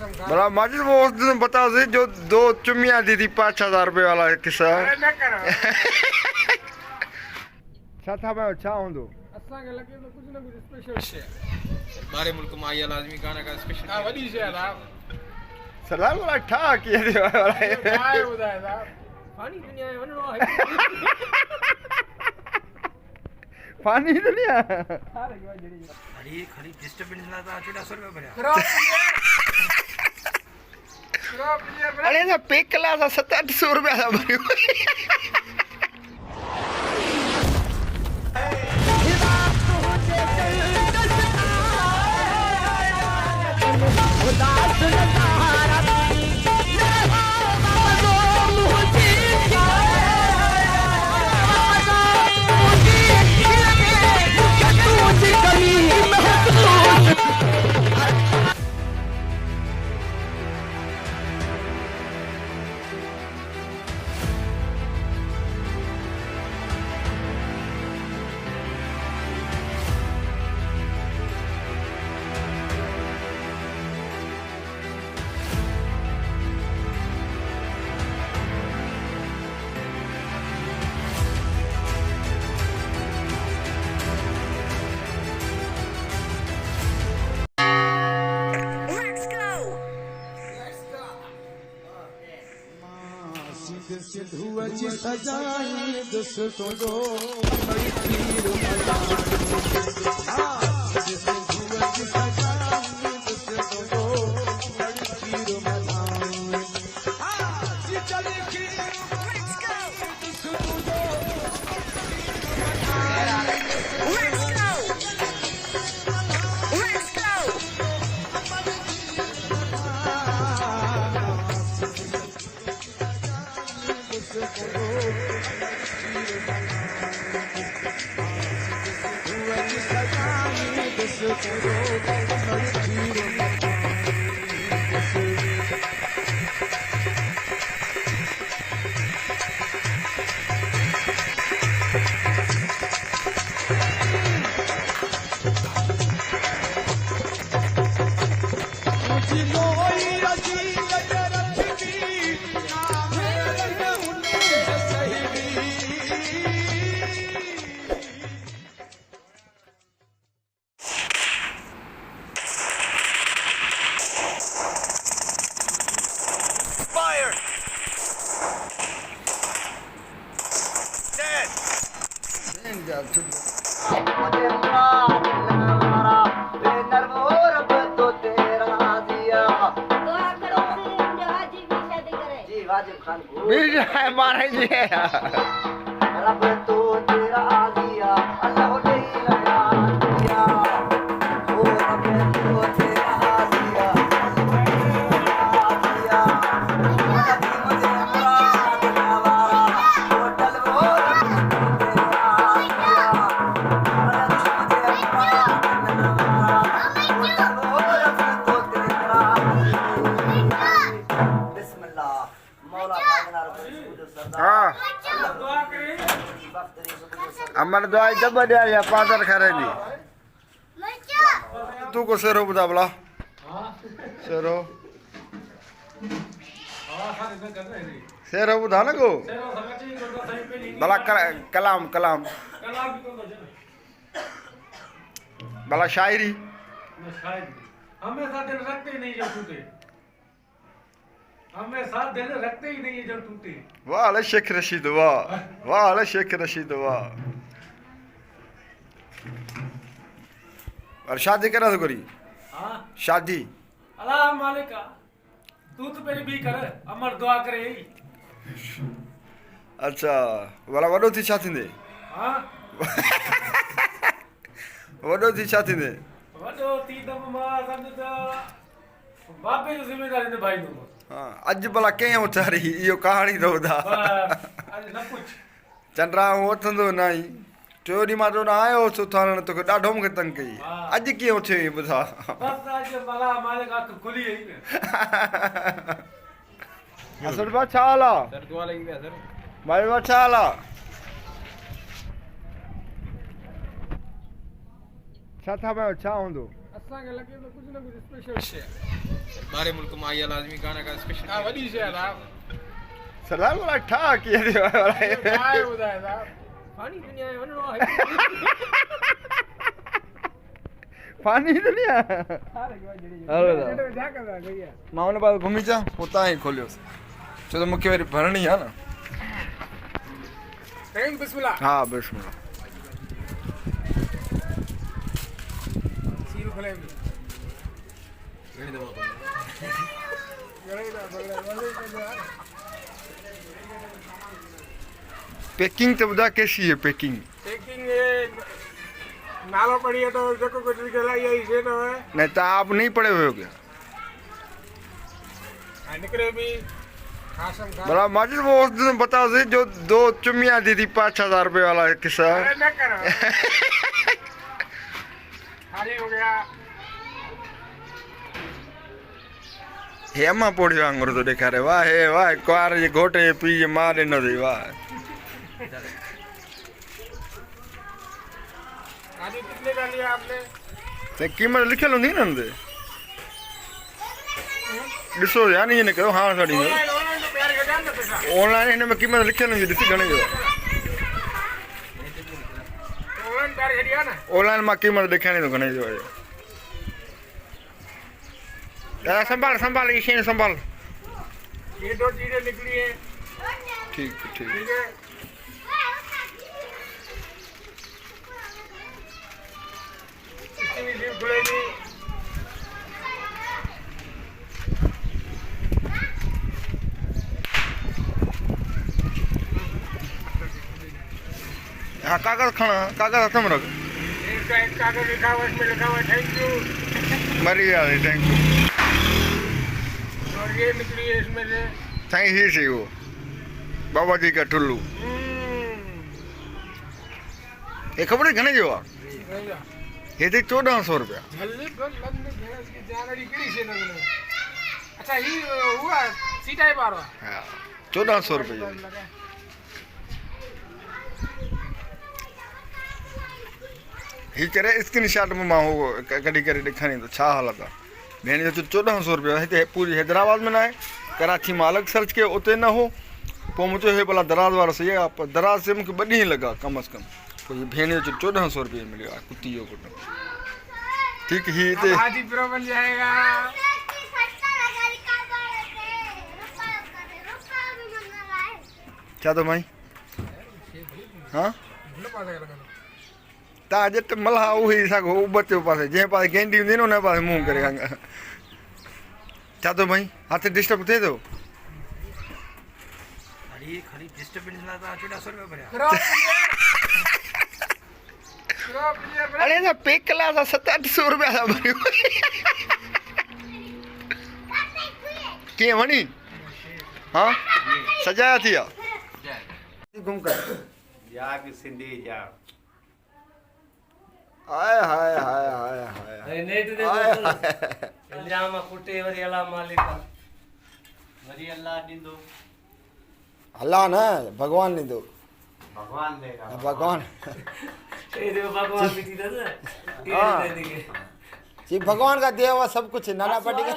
भला माजिद वो उस दिन बता दे जो 2 चुम्मियां दी थी 5,000 रुपए वाला किस्सा। छा मैं अच्छा हूंदो असां के लगे तो कुछ ना कुछ स्पेशल शे बारे मुल्क में आई लाजमी गाना का स्पेशल हां वडी शे साहब सलाम वाला ठा किए दे वाला काय बुधाए साहब पानी दुनिया में वणो है पानी दुनिया अरे खाली डिस्टर्बेंस ना था 400 रुपए भरया अरे ना पे क्लास 700 रुपया था भरियो सिद्धू सजाई दोस्तों दो मारे जी रब तो तेरा दिया अल्लाह ने लगा दिया ओ रब तो तेरा दिया कभी मुझे मुराद नवारा होटल वो रब तेरा दिया मुझे मुराद नवारा होटल वो रब तो तेरा बिस्मिल्लाह मौला भागना रब हाँ अमर दवाई जब बढ़िया या पादर खरेदी तू को सेरो बुधा भला सेरो सेरो बुधा ना को भला कलाम कलाम भला शायरी हमेशा दिल रखते ही नहीं जो टूटे हमेशा दिल रखते ही नहीं जो टूटे वाह अले शेख रशीद वाह वाह अले शेख रशीद वाह और शादी करा तो करी हाँ शादी अल्लाह मालिका तू तो मेरी भी कर अमर दुआ करे अच्छा वाला वडो थी छा थींदे हाँ वडो थी छा थींदे वडो थी दम मां समझ त बापे जो जिम्मेदारी निभाईंदो हाँ अज भला कंहिं उथारी इहो कहाणी थो ॿुधा अरे न कुछ चंद्रा उथंदो न आई टियों ॾींहुं मां तो न आयो हुउसि उथारण तोखे ॾाढो मूंखे तंग कई अॼु कीअं उथियो ॿुधा बस आज भला मालिक अख खुली है असर बा छा हाल आहे सर दुआ लगी गया सर भाई बा छा हाल आहे छा था पियो छा हूंदो असांखे लॻे थो कुझु न कुझु स्पेशल शइ बारे मुल्क में आई लाजमी गाना का स्पेशल हां वडी से था सलाम वाला ठा किए दे वाला काय बुधाए था पानी दुनिया में वणो है पानी दुनिया हलो जेड़े जाका था गया मां उन बाद घुमी जा उता ही खोलियो छो तो मुख्य वारी भरणी है ना कहीं बिस्मिल्लाह हाँ बिस्मिल्लाह सील खोले घणी दवा पैकिंग तो बता कैसी है पैकिंग पैकिंग नालो पड़ी है तो देखो कुछ निकला ये से तो है नहीं तो आप नहीं पड़े हुए हो क्या निकले भी खासम खा बड़ा माजिद वो उस दिन बताओ से जो 2 चुम्मियां दी थी 5,000 रुपए वाला किस्सा अरे न करो खाली हो गया हेमा पोड़ी वांगुर तो दिखा रहे वाह हे वाह कुआर जे घोटे पी जे मारे न दे वाह आज कितने का लिया आपने ते कीमत लिखल हुंदी न अंदर ॾिसो यानी ये न कयो हाँ साड़ी में ऑनलाइन तो प्यार के जान दे पैसा ऑनलाइन हिन में कीमत लिखल हुंदी ॾिसी घणे जो ऑनलाइन प्यार के दिया ना ऑनलाइन मां कीमत ॾेखारी तो घणे जो आहे दादा संभाल संभाल ये शे संभाल ये 2 चीजें निकली है ठीक ठीक है इसकी भी जीप खुलेगी हाँ कागज खाना कागज हाथ में रख एक कागज लिखा हुआ इसमें लिखा हुआ थैंक यू मरी यार थैंक यू और ये निकली है इसमें से थैंक ही सी वो बाबा जी का टुल्लू ये खबर है घणे जो आहे ये थी 1400 रुपया जल्दी कर लंदन घेरा इसकी जानड़ी किड़ी से लगने अच्छा ही हुआ सी टाइप आ रहा हाँ 1400 रुपये ही करे स्क्रीन शॉट में मां हो कड़ी करे ॾेखारी तो छा हालत आहे भेण जो 1400 रुपया हिते पूरी हैदराबाद में न आहे कराची में अलॻि सर्च कयो उते न हो पोइ मूं चयो हे भला दराज वारो सही आहे पर दराज से मूंखे 2 ॾींहं लॻा कम अज़ कम पोइ हीअ भेण जो 1400 रुपये मिलियो आहे कुती जो कुट ठीकु ही हिते हाजी प्रो बन जाएगा छा थो भाई हाँ तव्हां जट मल्हा उहे ई सघो उबत पासे जंहिं पासे गेंडी हूंदी न हुन पासे मुंहुं करे छा थो भाई हथ डिस्टर्ब थिए थो खाली डिस्टर्बेंस ना था 1400 रुपया भरिया अरे ना पे क्लास 700-800 रुपया था भरियो कीअं वणी हाँ सजाया थी आहे घुम कर जाग सिंधी जा हाय हाय हाय हाय हाय नेट दे इल्जाम कुटे वरी अल्लाह मालिक वरी अल्लाह ॾींदो अल्लाह न भगवान नहीं दो भगवान देगा भगवान ये देखो भगवान भी दे दे हाँ। जी भगवान का दिया हुआ सब कुछ नाना पार्टी का